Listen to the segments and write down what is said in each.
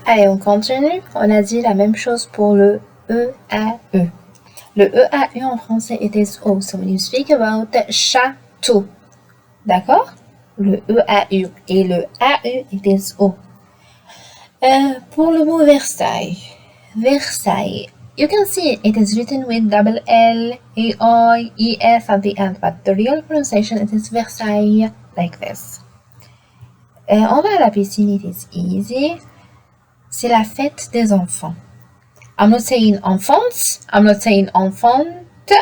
Allez, on continue. On a dit la même chose pour le E-A-E. Le E-A-U en français, it is O. So when you speak about château, d'accord? Le E-A-U et le A-U, it is O. Pour le mot Versailles, Versailles, you can see it is written with double L, A-I, E-S at the end, but the real pronunciation, it is Versailles, like this. On va à la piscine, it is easy. C'est la fête des enfants. I'm not saying enfants, I'm not saying enfante,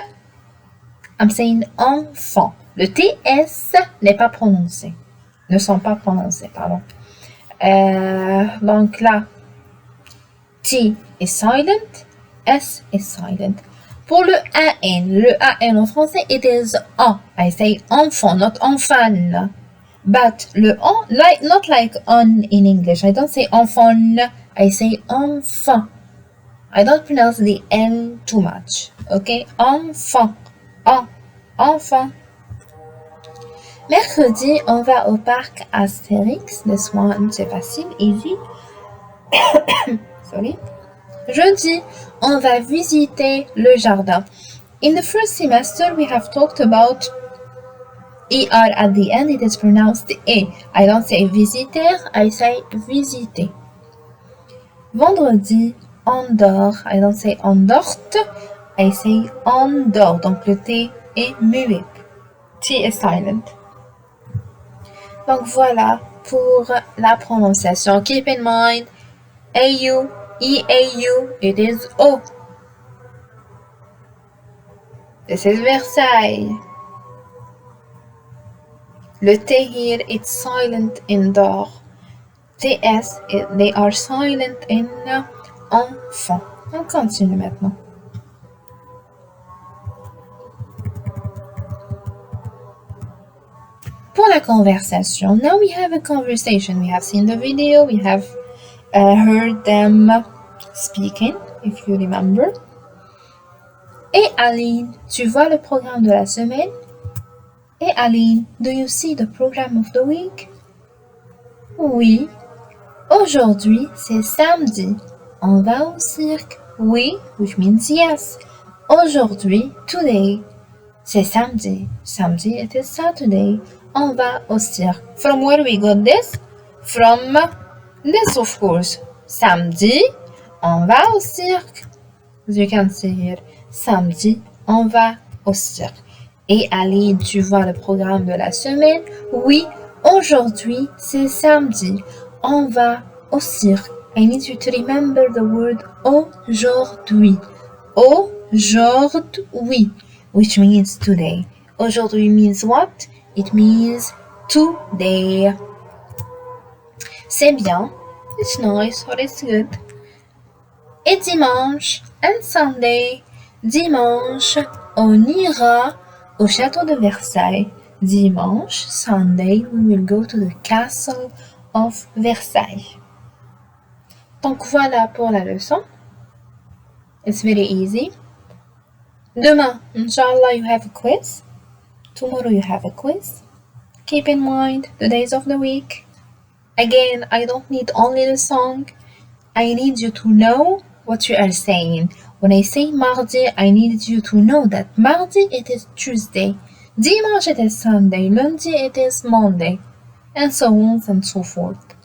I'm saying enfant. Le TS n'est pas prononcé. Ne sont pas prononcés, pardon. Donc là, T is silent, S is silent. Pour le AN en français, it is A. I say enfant, not enfant. But le on, not like on in English. I don't say enfant, I say enfant. I don't pronounce the N too much. Okay? Enfant. Enfant. Mercredi, on va au parc Astérix. This one, c'est facile, easy. Sorry. Jeudi, on va visiter le jardin. In the first semester, we have talked about ER at the end. It is pronounced E. I don't say visiter, I say visiter. Vendredi, on dort. I don't say on dort, I say on dort. Donc le T est muet. T is silent. Donc voilà pour la prononciation. Keep in mind, AU, EAU, it is O. This is Versailles. Le T here, it's silent in dort. TS, they are silent in enfant. On continue maintenant. Pour la conversation, now we have a conversation. We have seen the video, we have heard them speaking, if you remember. Et Aline, tu vois le programme de la semaine? Et Aline, do you see the program of the week? Oui. Aujourd'hui, c'est samedi. On va au cirque. Oui, which means yes. Aujourd'hui, today, c'est samedi. Samedi, it is Saturday. On va au cirque. From where we got this? From this, of course. Samedi, on va au cirque. As you can see here. Samedi, on va au cirque. Et Aline, tu vois le programme de la semaine? Oui, aujourd'hui, c'est samedi. On va au cirque. I need you to remember the word aujourd'hui. Aujourd'hui, which means today. Aujourd'hui means what? It means today. C'est bien. It's nice or it's good. Et dimanche and Sunday. Dimanche, on ira au château de Versailles. Dimanche, Sunday, we will go to the castle of Versailles. Donc voilà pour la leçon. It's very easy. Demain, inshallah, you have a quiz. Tomorrow you have a quiz. Keep in mind the days of the week. Again, I don't need only the song. I need you to know what you are saying. When I say mardi, I need you to know that mardi, it is Tuesday. Dimanche, it is Sunday. Lundi, it is Monday. And so on and so forth.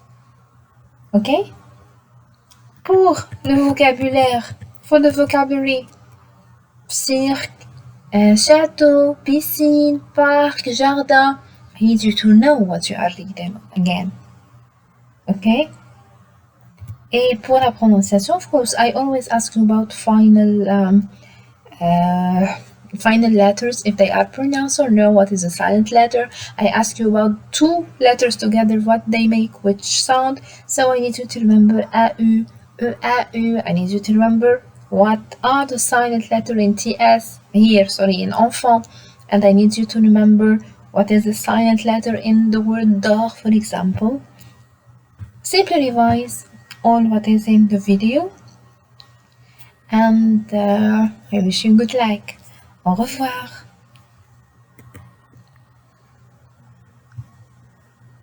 Okay? Pour le vocabulaire, for the vocabulary, cirque, château, piscine, parc, jardin, I need you to know what you are reading again. Okay? Et pour la prononciation, of course, I always ask you about final letters, if they are pronounced or no, what is a silent letter. I ask you about two letters together, what they make, which sound. So I need you to remember A-U, E-A-U. I need you to remember what are the silent letter in TS, here, sorry, in enfant. And I need you to remember what is the silent letter in the word dort, for example. Simply revise all what is in the video. And I wish you good luck. Au revoir.